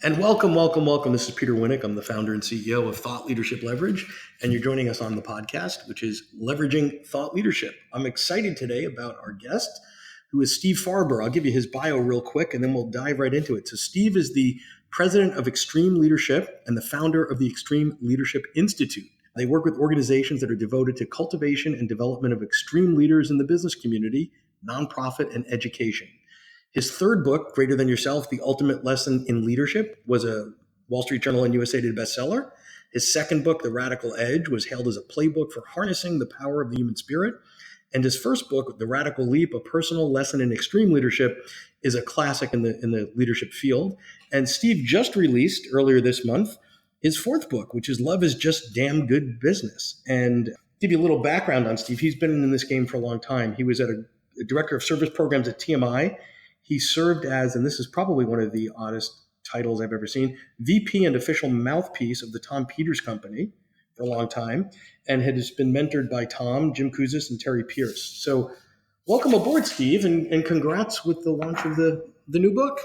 And welcome, welcome, welcome. This is Peter Winnick. I'm the founder and CEO of Thought Leadership Leverage, and you're joining us on the podcast, which is Leveraging Thought Leadership. I'm excited today about our guest, who is Steve Farber. I'll give you his bio real quick, and then we'll dive right into it. So Steve is the president of Extreme Leadership and the founder of the Extreme Leadership Institute. They work with organizations that are devoted to cultivation and development of extreme leaders in the business community, nonprofit, and education. His third book, Greater Than Yourself, The Ultimate Lesson in Leadership, was a Wall Street Journal and USA Today bestseller. His second book, The Radical Edge, was hailed as a playbook for harnessing the power of the human spirit. And his first book, The Radical Leap, A Personal Lesson in Extreme Leadership, is a classic in the leadership field. And Steve just released earlier this month his fourth book, which is Love is Just Damn Good Business. And give you a little background on Steve. He's been in this game for a long time. He was a director of service programs at TMI. He served as, and this is probably one of the oddest titles I've ever seen, VP and official mouthpiece of the Tom Peters Company for a long time, and has been mentored by Tom, Jim Kouzes, and Terry Pierce. So welcome aboard, Steve, and congrats with the launch of the new book.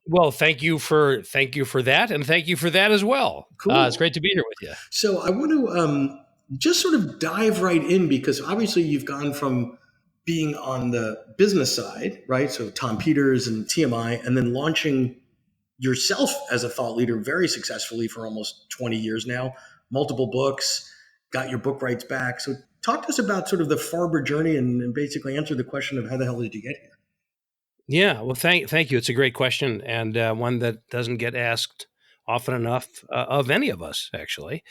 Well, thank you for that, and thank you for that as well. Cool. It's great to be here with you. So I want to just sort of dive right in, because obviously you've gone from being on the business side, right? So Tom Peters and TMI, and then launching yourself as a thought leader very successfully for almost 20 years now, multiple books, got your book rights back. So talk to us about sort of the Farber journey and basically answer the question of how the hell did you get here? Yeah, well, thank you. It's a great question, and one that doesn't get asked often enough of any of us, actually.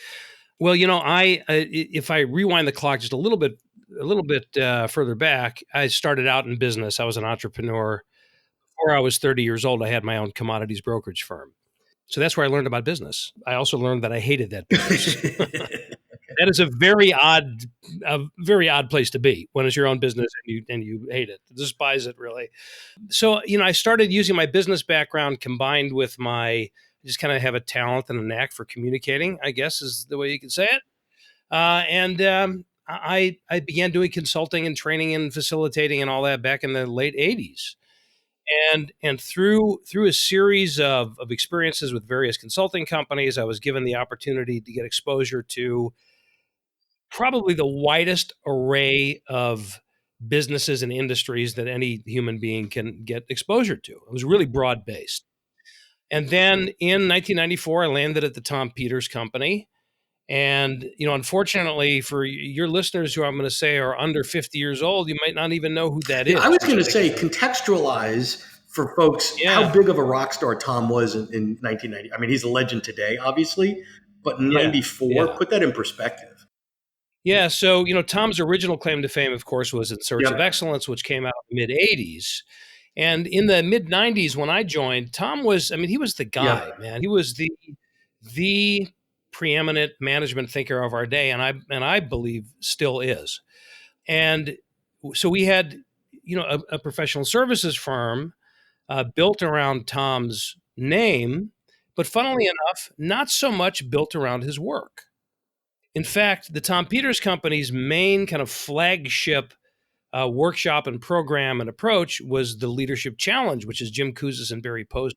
Well, if I rewind the clock just a little bit further back, I started out in business. I was an entrepreneur. Before I was 30 years old, I had my own commodities brokerage firm. So that's where I learned about business. I also learned that I hated that business. That is a very odd place to be when it's your own business and you hate it, despise it, really. So, I started using my business background combined with I just kind of have a talent and a knack for communicating, I guess is the way you could say it. I began doing consulting and training and facilitating and all that back in the late 80s. And through a series of experiences with various consulting companies, I was given the opportunity to get exposure to probably the widest array of businesses and industries that any human being can get exposure to. It was really broad-based. And then in 1994, I landed at the Tom Peters Company. And, unfortunately for your listeners who I'm going to say are under 50 years old, you might not even know who that is. I was going to say, contextualize for folks how big of a rock star Tom was in 1990. I mean, he's a legend today, obviously, but in 94, put that in perspective. Yeah. So, Tom's original claim to fame, of course, was In Search of Excellence, which came out in the mid-'80s. And in the mid-'90s, when I joined, Tom was, he was the guy, man. He was the preeminent management thinker of our day, and I believe still is. And so we had, a professional services firm built around Tom's name, but funnily enough, not so much built around his work. In fact, the Tom Peters Company's main kind of flagship workshop and program and approach was the Leadership Challenge, which is Jim Kouzes and Barry Posner.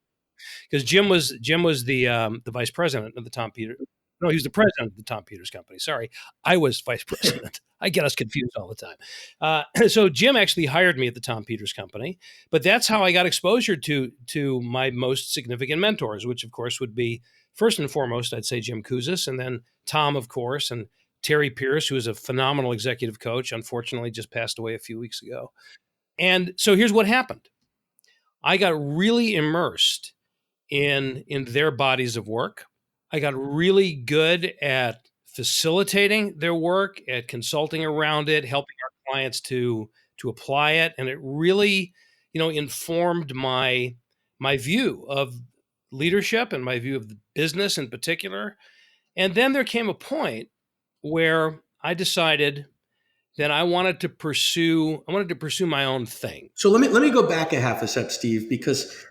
Because Jim was the vice president of the Tom Peters. No, he was the president of the Tom Peters Company. Sorry, I was vice president. I get us confused all the time. So Jim actually hired me at the Tom Peters Company, but that's how I got exposure to my most significant mentors, which of course would be first and foremost, I'd say Jim Kouzes, and then Tom, of course, and Terry Pierce, who is a phenomenal executive coach, unfortunately just passed away a few weeks ago. And so here's what happened. I got really immersed in their bodies of work. I got really good at facilitating their work, at consulting around it, helping our clients to apply it. And it really, informed my view of leadership and my view of the business in particular. And then there came a point where I decided that I wanted to pursue my own thing. So let me go back a half a step, Steve, because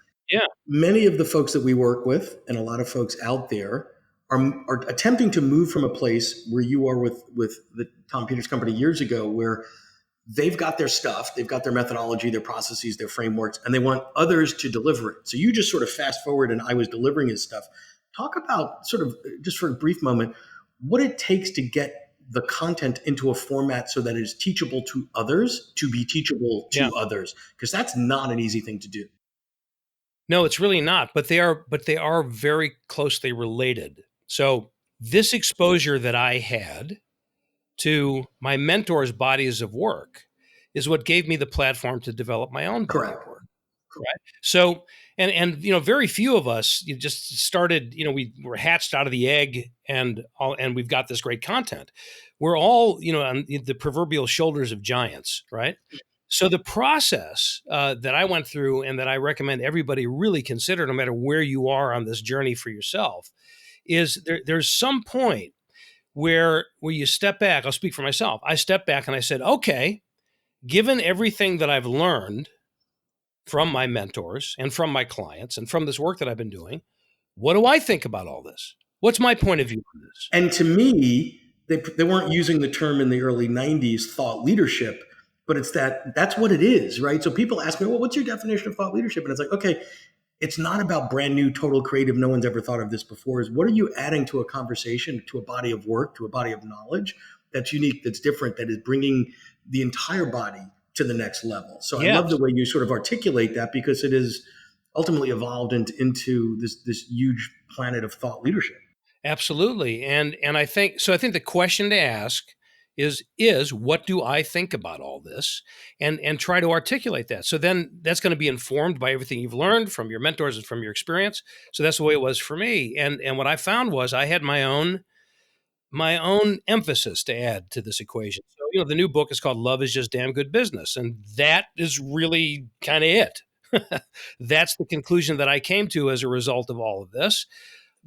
many of the folks that we work with and a lot of folks out there are attempting to move from a place where you are with the Tom Peters Company years ago, where they've got their stuff, they've got their methodology, their processes, their frameworks, and they want others to deliver it. So you just sort of fast forward, and I was delivering his stuff. Talk about sort of just for a brief moment what it takes to get the content into a format so that it is teachable to others, to be teachable to others, because that's not an easy thing to do. No, it's really not, but they are very closely related. So this exposure that I had to my mentors' bodies of work is what gave me the platform to develop my own body of work. Right. So, and very few of us just started, we were hatched out of the egg and we've got this great content. We're all, on the proverbial shoulders of giants, right? So the process that I went through and that I recommend everybody really consider, no matter where you are on this journey for yourself, is there's some point where you step back. I'll speak for myself. I stepped back and I said, okay, given everything that I've learned from my mentors and from my clients and from this work that I've been doing, what do I think about all this? What's my point of view on this? And to me, they weren't using the term in the early 90s, thought leadership, but that's what it is, right? So people ask me, well, what's your definition of thought leadership? And it's like, okay, it's not about brand new, total creative, no one's ever thought of this before. Is what are you adding to a conversation, to a body of work, to a body of knowledge that's unique, that's different, that is bringing the entire body to the next level. So I love the way you sort of articulate that, because it is ultimately evolved into this huge planet of thought leadership. Absolutely. And I think the question to ask is what do I think about all this, and try to articulate that. So then that's going to be informed by everything you've learned from your mentors and from your experience. So that's the way it was for me. And what I found was I had my own emphasis to add to this equation. So, the new book is called Love is Just Damn Good Business. And that is really kind of it. That's the conclusion that I came to as a result of all of this.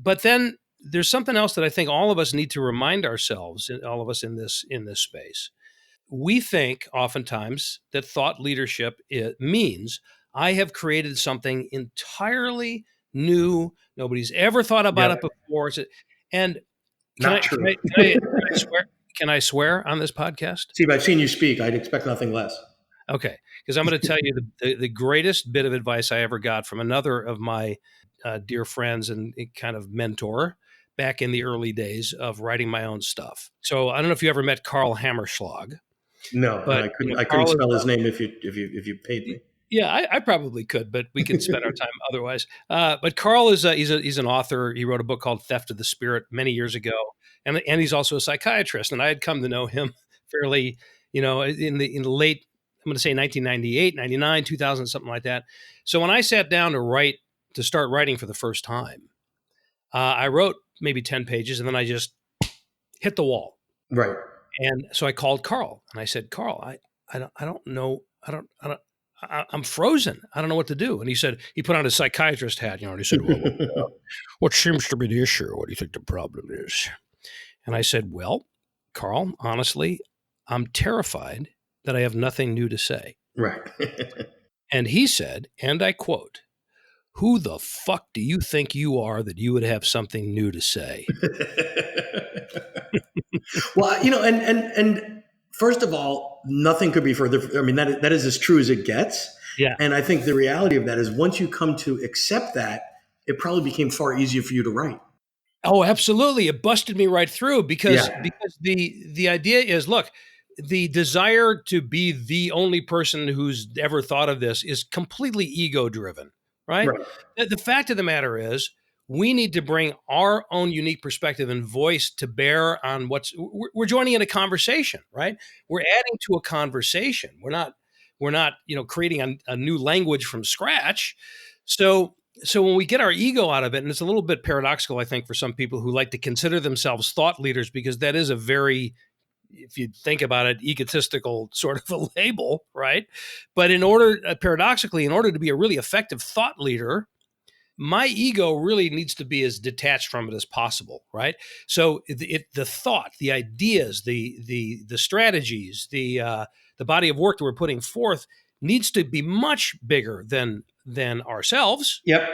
But then there's something else that I think all of us need to remind ourselves, all of us in this space. We think oftentimes that thought leadership means I have created something entirely new. Nobody's ever thought about it before. And can I swear on this podcast? Steve, I've seen you speak. I'd expect nothing less. Okay, because I'm going to tell you the greatest bit of advice I ever got from another of my dear friends and kind of mentor back in the early days of writing my own stuff. So I don't know if you ever met Karl Hammerschlag. No, but I couldn't spell his name if you paid me. Yeah, I probably could, but we could spend our time otherwise. But Karl is he's an author. He wrote a book called Theft of the Spirit many years ago, and he's also a psychiatrist. And I had come to know him fairly, in the late, I'm going to say 1998, 99, 2000, something like that. So when I sat down to start writing for the first time, I wrote maybe 10 pages, and then I just hit the wall. Right. And so I called Karl, and I said, Karl, I don't know. I'm frozen. I don't know what to do. And he put on his psychiatrist hat, and he said, well, what seems to be the issue? What do you think the problem is? And I said, well, Karl, honestly, I'm terrified that I have nothing new to say. Right. And he said, and I quote, who the fuck do you think you are that you would have something new to say? Well, and first of all, nothing could be further. I mean, that is as true as it gets. Yeah. And I think the reality of that is once you come to accept that, it probably became far easier for you to write. Oh, absolutely. It busted me right through because the idea is, look, the desire to be the only person who's ever thought of this is completely ego driven, right? The fact of the matter is, we need to bring our own unique perspective and voice to bear on we're joining in a conversation, right? We're adding to a conversation. We're not, creating a new language from scratch. So when we get our ego out of it, and it's a little bit paradoxical, I think, for some people who like to consider themselves thought leaders, because that is a very, if you think about it, egotistical sort of a label, right? But paradoxically, in order to be a really effective thought leader, my ego really needs to be as detached from it as possible, right? So the thought, the ideas, the strategies, the body of work that we're putting forth needs to be much bigger than ourselves. Yep.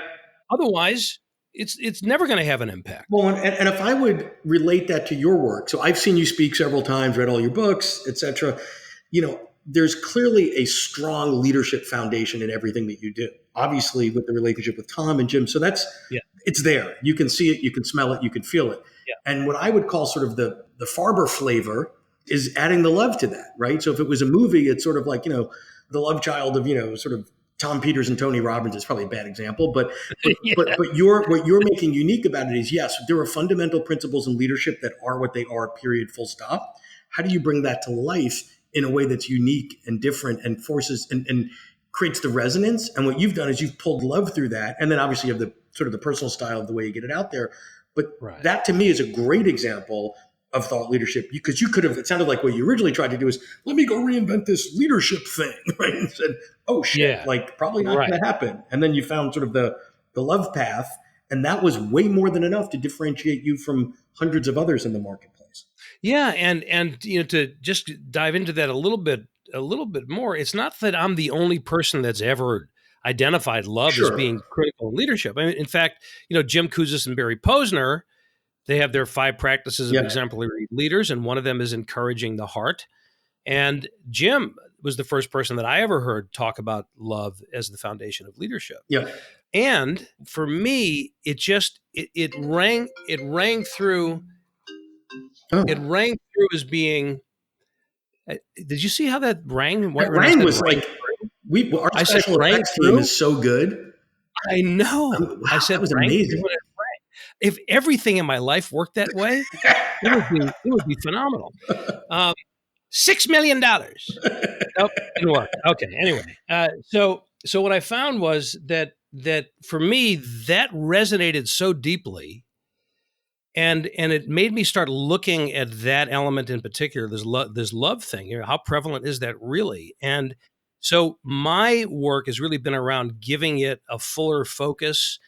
Otherwise, it's never going to have an impact. Well, and if I would relate that to your work, so I've seen you speak several times, read all your books, etc. there's clearly a strong leadership foundation in everything that you do. Obviously, with the relationship with Tom and Jim, so Yeah. it's there. You can see it, you can smell it, you can feel it. Yeah. And what I would call sort of the Farber flavor is adding the love to that, right? So if it was a movie, it's sort of like, the love child of, sort of Tom Peters and Tony Robbins is probably a bad example, but Yeah. what you're making unique about it is, yes, there are fundamental principles in leadership that are what they are, period, full stop. How do you bring that to life in a way that's unique and different and forces and creates the resonance? And what you've done is you've pulled love through that, and then obviously you have the sort of the personal style of the way you get it out there. But Right. that to me is a great example of thought leadership, because you could have, it sounded like what you originally tried to do is, let me go reinvent this leadership thing, right? And said, oh shit, Yeah. like probably not Right. going to happen. And then you found sort of the love path, and that was way more than enough to differentiate you from hundreds of others in the marketplace. Yeah, and to just dive into that a little bit more, it's not that I'm the only person that's ever identified love as being critical in leadership. I mean, in fact, Jim Kouzes and Barry Posner, they have their 5 practices of exemplary leaders, and one of them is encouraging the heart. And Jim was the first person that I ever heard talk about love as the foundation of leadership. Yeah. And for me, it rang through. Oh. It rang through as being. Did you see how that rang? That rang was like, our I said special effects team is so good. I know. Wow, I said that was rang amazing. through. If everything in my life worked that way, it would be phenomenal. $6 million. Nope, didn't work. Okay. Anyway, so what I found was that for me, that resonated so deeply, and it made me start looking at that element in particular, this love thing. How prevalent is that really? And so my work has really been around giving it a fuller focus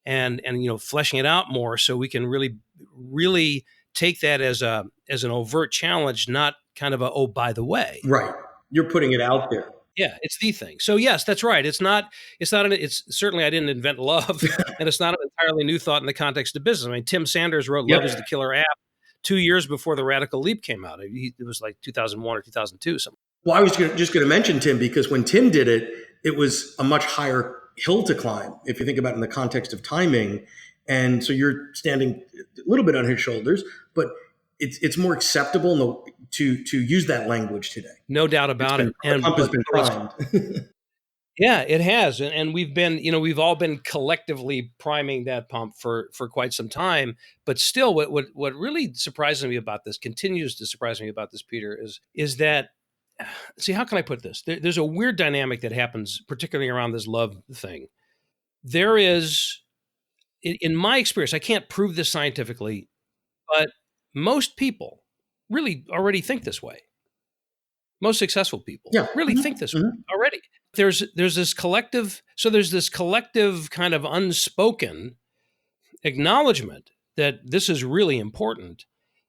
and fleshing it out more, so we can really take that as an overt challenge, not kind of oh, by the way. Right. You're putting it out there. Yeah, it's the thing. So yes, that's right. It's certainly, I didn't invent love, and it's not an entirely new thought in the context of business. I mean, Tim Sanders wrote Love is the Killer App 2 years before the Radical Leap came out. It was like 2001 or 2002, something. Well, I was just going to mention Tim, because when Tim did it, it was a much higher hill to climb, if you think about it in the context of timing. And so you're standing a little bit on his shoulders, but it's more acceptable to use that language today. No doubt about it. The pump has been primed. Yeah, it has, and we've all been collectively priming that pump for quite some time. But still, what really surprises me about this, continues to surprise me about this, Peter, is that, see, how can I put this? There's a weird dynamic that happens, particularly around this love thing. There is, in my experience, I can't prove this scientifically, but most people really already think this way. Most successful people really think this way already. There's this collective kind of unspoken acknowledgement that this is really important.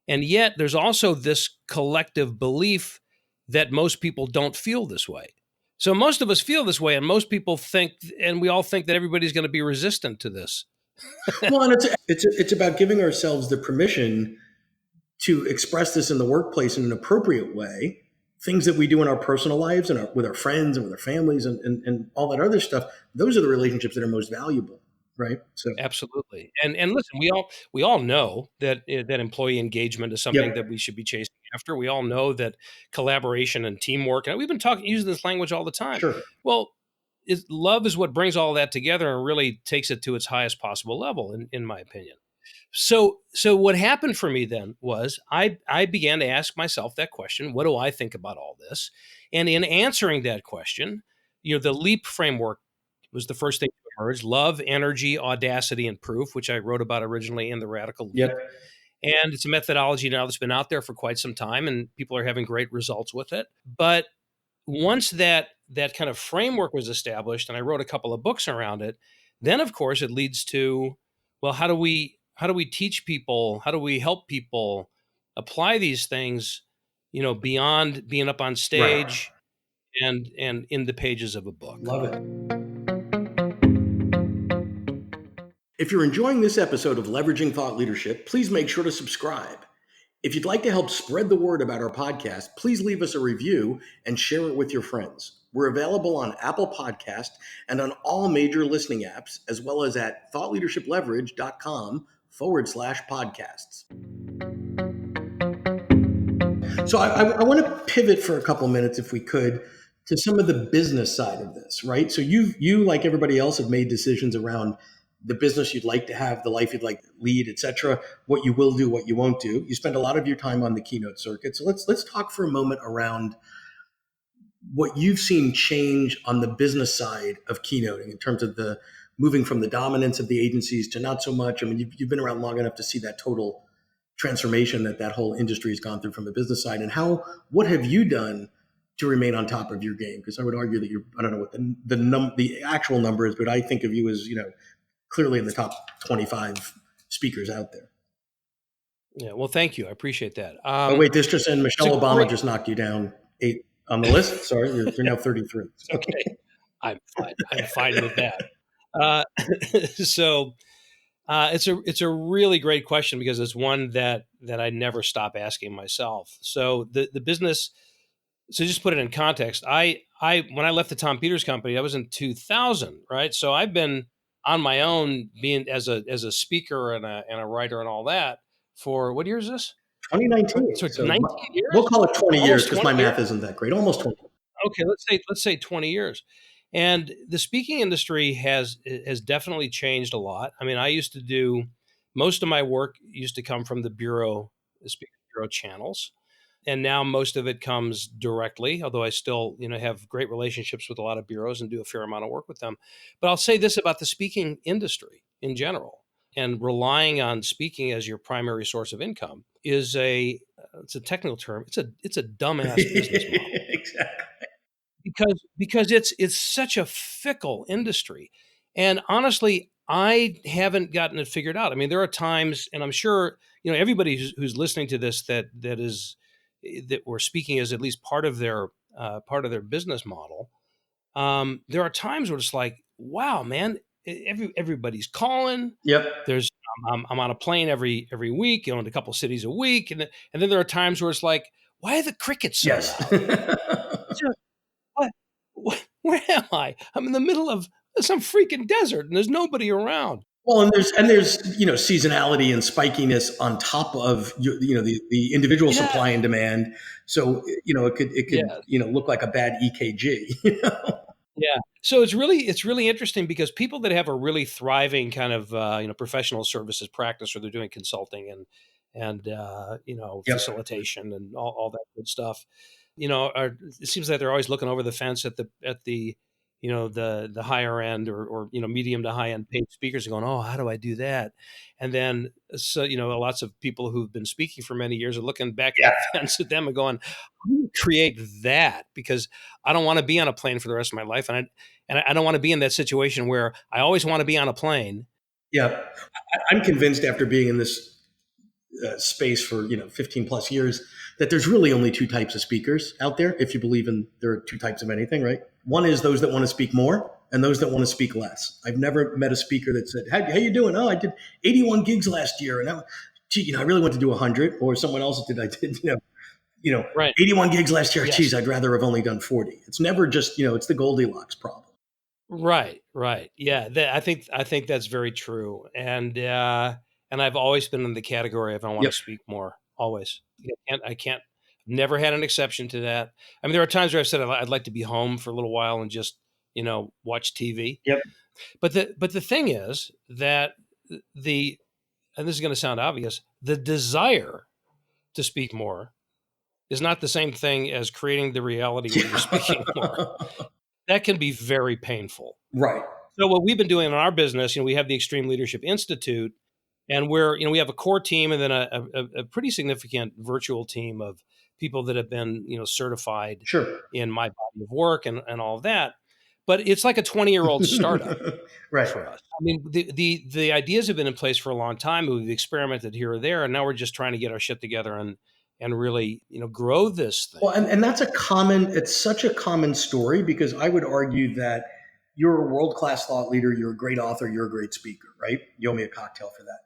And yet there's also this collective belief that most people don't feel this way. So most of us feel this way, and most people think, and we all think that everybody's going to be resistant to this. Well, and it's about giving ourselves the permission to express this in the workplace in an appropriate way. Things that we do in our personal lives and with our friends and with our families and all that other stuff, those are the relationships that are most valuable, right? So absolutely. And listen, we all know that employee engagement is something that we should be chasing after. We all know that collaboration and teamwork, and we've been using this language all the time. Sure. Well, love is what brings all that together and really takes it to its highest possible level, in my opinion. So what happened for me then was I began to ask myself that question: what do I think about all this? And in answering that question, the LEAP framework was the first thing to emerge: love, energy, audacity, and proof, which I wrote about originally in the Radical Leap. And it's a methodology now that's been out there for quite some time, and people are having great results with it. But once that kind of framework was established, and I wrote a couple of books around it, then of course it leads to, well, how do we teach people? How do we help people apply these things, beyond being up on stage and in the pages of a book? Love it. If you're enjoying this episode of Leveraging Thought Leadership, please make sure to subscribe. If you'd like to help spread the word about our podcast, please leave us a review and share it with your friends. We're available on Apple Podcast and on all major listening apps, as well as at thoughtleadershipleverage.com/podcasts. So I want to pivot for a couple minutes, if we could, to some of the business side of this, right? So you like everybody else have made decisions around the business you'd like to have, the life you'd like to lead, et cetera, what you will do, what you won't do. You spend a lot of your time on the keynote circuit. So let's talk for a moment around what you've seen change on the business side of keynoting in terms of the moving from the dominance of the agencies to not so much. I mean, you've been around long enough to see that total transformation that whole industry has gone through from the business side. And what have you done to remain on top of your game? Because I would argue that I don't know what the actual number is, but I think of you as, clearly in the top 25 speakers out there. Yeah, well, thank you. I appreciate that. Oh, wait, this just in, Michelle Obama just knocked you down 8 on the list. Sorry, you're now 33. Okay, I'm fine. I'm fine with that. So it's a really great question, because it's one that I never stop asking myself. So the business. So just put it in context. I when I left the Tom Peters company, that was in 2000, right? So I've been on my own, being as a speaker and a writer and all that, for what year is this? 2019. So So 19 years? we'll call it 20 years Almost because 20 my math years? isn't that great. Almost 20. Okay, let's say 20 years. And the speaking industry has definitely changed a lot. I mean, I used to do most of my work used to come from the speaker bureau channels, and now most of it comes directly, although I still, have great relationships with a lot of bureaus and do a fair amount of work with them. But I'll say this about the speaking industry in general, and relying on speaking as your primary source of income is it's a technical term. It's a dumbass business model. Exactly. Because it's such a fickle industry. And honestly, I haven't gotten it figured out. I mean, there are times, and I'm sure, everybody who's listening to this that we're speaking as at least part of their business model. There are times where it's like, wow, man, everybody's calling. Yep. There's I'm on a plane every week, in a couple cities a week, and then there are times where it's like, why are the crickets so Yes. loud? What? Where am I? I'm in the middle of some freaking desert, and there's nobody around. Well, and there's seasonality and spikiness on top of the individual Yeah, supply and demand. So it could yeah, look like a bad EKG. yeah. So it's really interesting, because people that have a really thriving kind of professional services practice, or they're doing consulting and Yep. facilitation and all that good stuff, it seems like they're always looking over the fence at the the higher end, or medium to high end paid speakers, and going, oh, how do I do that? And then, so lots of people who've been speaking for many years are looking back at Yeah. the fence at them and going, how do you create that? Because I don't want to be on a plane for the rest of my life, and I don't want to be in that situation where I always want to be on a plane. Yeah. I'm convinced, after being in this space for 15 plus years, that there's really only two types of speakers out there. If you believe there are two types of anything, right? One is those that want to speak more, and those that want to speak less. I've never met a speaker that said, how you doing? Oh, I did 81 gigs last year, and I really want to do 100. Or someone else did, I did 81 gigs last year. Yes. Geez, I'd rather have only done 40. It's never just it's the Goldilocks problem. Right. Yeah, I think that's very true. And I've always been in the category of, I want Yep. to speak more. Always. I can't. Never had an exception to that. I mean, there are times where I've said I'd like to be home for a little while and just watch TV. Yep. But the thing is that and this is going to sound obvious, the desire to speak more is not the same thing as creating the reality where you're speaking more. That can be very painful. Right. So what we've been doing in our business, we have the Extreme Leadership Institute, and we have a core team, and then a pretty significant virtual team of people that have been, certified Sure. in my body of work and all of that. But it's like a 20-year-old startup Right. for us. I mean, the ideas have been in place for a long time. We've experimented here or there, and now we're just trying to get our shit together and really, grow this thing. Well, and it's such a common story, because I would argue that you're a world-class thought leader, you're a great author, you're a great speaker, right? You owe me a cocktail for that.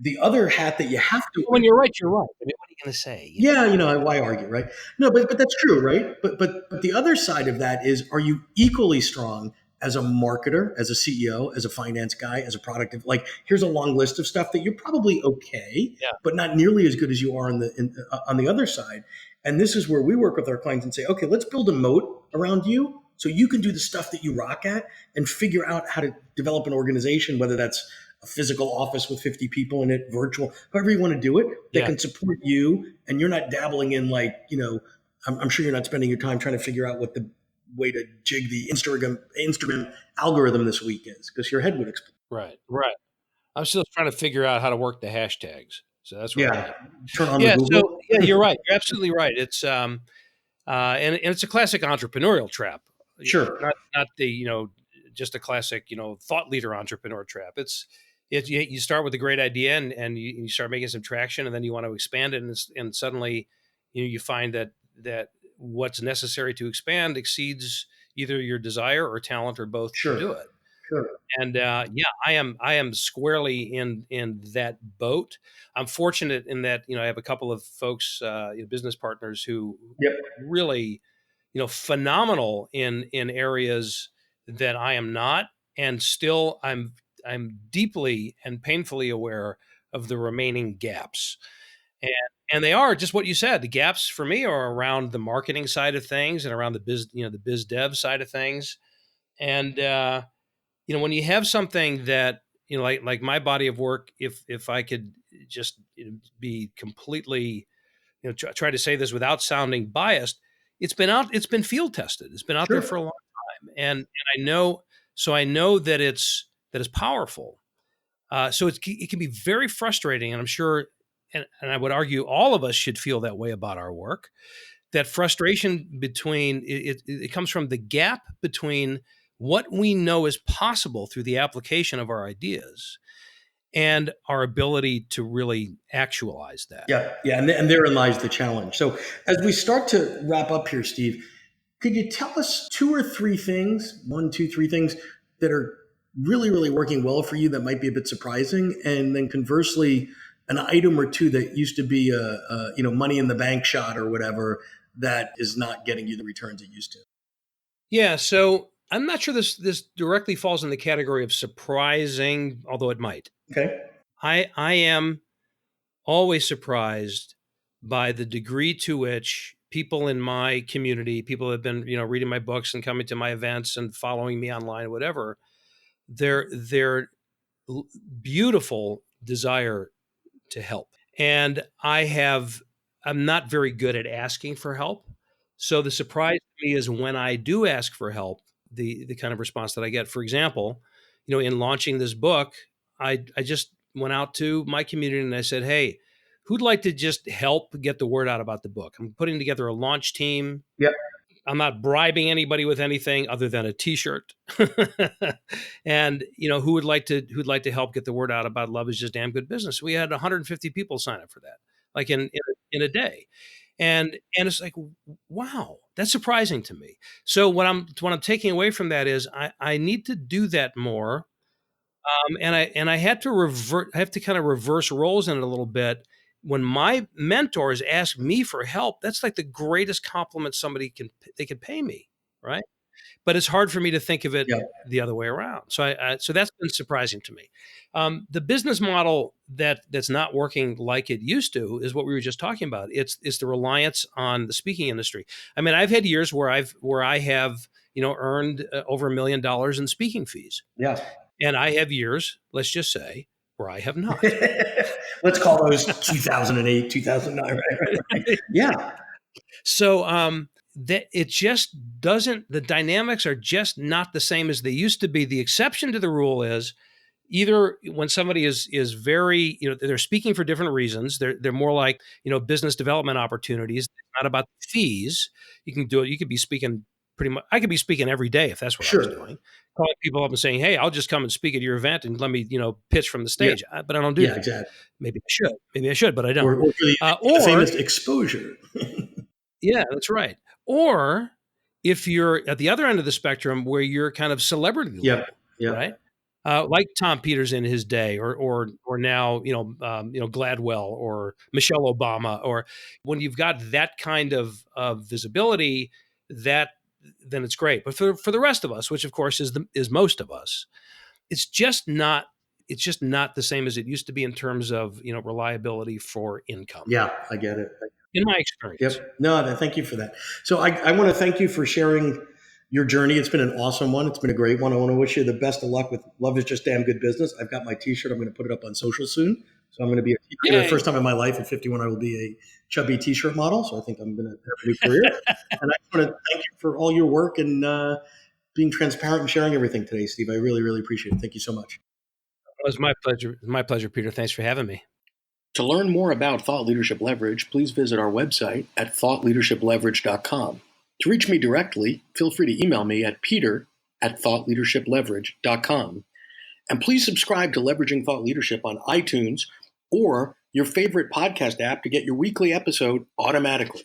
The other hat that you have to When you're right, you're right. I mean, what are you going to say? yeah, why argue, right? No, but that's true, right? But the other side of that is, are you equally strong as a marketer, as a CEO, as a finance guy, as a product? Like, here's a long list of stuff that you're probably okay, Yeah. but not nearly as good as you are on the other side. And this is where we work with our clients and say, okay, let's build a moat around you so you can do the stuff that you rock at and figure out how to develop an organization, whether that's a physical office with 50 people in it, virtual, however you want to do it, that Yeah. can support you. And you're not dabbling in like, I'm sure you're not spending your time trying to figure out what the way to jig the Instagram algorithm this week is, because your head would explode. Right. Right. I'm still trying to figure out how to work the hashtags. So that's where I'm Yeah. at. Turn on the Yeah. So Google. yeah, you're right. You're absolutely right. It's and it's a classic entrepreneurial trap. Sure. Not the just a classic thought leader entrepreneur trap. It's you start with a great idea and you start making some traction and then you want to expand it and suddenly you find that what's necessary to expand exceeds either your desire or talent or both to do Sure. it. Sure. And yeah, I am squarely in that boat. I'm fortunate in that I have a couple of folks, business partners who Yep. really phenomenal in areas that I am not, and still I'm deeply and painfully aware of the remaining gaps. And and they are just what you said. The gaps for me are around the marketing side of things and around the biz dev side of things. And when you have something that like my body of work, if I could just be completely try to say this without sounding biased, it's been field tested, it's been out there for a Sure. long time, and I know that it's powerful. So it can be very frustrating, and I'm sure, and I would argue all of us should feel that way about our work. That frustration between it comes from the gap between what we know is possible through the application of our ideas and our ability to really actualize that. Yeah. Yeah. And therein lies the challenge. So as we start to wrap up here, Steve, could you tell us two or three things, one, two, three things that are really, really working well for you that might be a bit surprising? And then conversely, an item or two that used to be a money in the bank shot or whatever that is not getting you the returns it used to. Yeah, so I'm not sure this directly falls in the category of surprising, although it might. Okay. I am always surprised by the degree to which people in my community, people who have been, reading my books and coming to my events and following me online, whatever, their beautiful desire to help. And I'm not very good at asking for help. So the surprise to me is when I do ask for help, the kind of response that I get. For example, in launching this book, I just went out to my community and I said, "Hey, who'd like to just help get the word out about the book? I'm putting together a launch team. Yep. I'm not bribing anybody with anything other than a T-shirt." And who'd like to help get the word out about Love Is Just Damn Good Business? We had 150 people sign up for that, like in a day, and it's like, wow, that's surprising to me. So what I'm taking away from that is I need to do that more, and I had to revert. I have to kind of reverse roles in it a little bit. When my mentors ask me for help, that's like the greatest compliment they can pay me, right? But it's hard for me to think of it Yeah. the other way around. So that's been surprising to me. The business model that's not working like it used to is what we were just talking about. It's the reliance on the speaking industry. I mean, I've had years where I have earned over $1 million in speaking fees, Yeah. and I have years, let's just say, where I have not. Let's call those 2008, 2009. Right? Yeah. So that it just doesn't. The dynamics are just not the same as they used to be. The exception to the rule is either when somebody is very they're speaking for different reasons. They're more like business development opportunities. It's not about the fees. You can do it. You could be speaking pretty much. I could be speaking every day if that's what I was Sure. doing. Calling people up and saying, "Hey, I'll just come and speak at your event and let me pitch from the Yeah. stage." But I don't do Yeah. that. Exactly. Maybe I should. Maybe I should, but I don't. Or for the Or famous exposure. yeah, that's right. Or if you're at the other end of the spectrum where you're kind of celebrity Yep. level, Yep. right? like Tom Peters in his day, or now Gladwell or Michelle Obama, or when you've got that kind of visibility, that then it's great. But for the rest of us, which of course is most of us, it's just not the same as it used to be in terms of reliability for income. Yeah, I get it. In my experience. Yep. No, thank you for that. So I want to thank you for sharing your journey. It's been an awesome one. It's been a great one. I want to wish you the best of luck with Love is Just Damn Good Business. I've got my t-shirt. I'm going to put it up on social soon. So I'm going to be the Yay. first time in my life at 51, I will be a chubby t-shirt model. So I think I'm going to have a new career. And I want to thank you for all your work and being transparent and sharing everything today, Steve. I really, really appreciate it. Thank you so much. It was my pleasure. My pleasure, Peter. Thanks for having me. To learn more about Thought Leadership Leverage, please visit our website at thoughtleadershipleverage.com. To reach me directly, feel free to email me at peter@thoughtleadershipleverage.com. And please subscribe to Leveraging Thought Leadership on iTunes or your favorite podcast app to get your weekly episode automatically.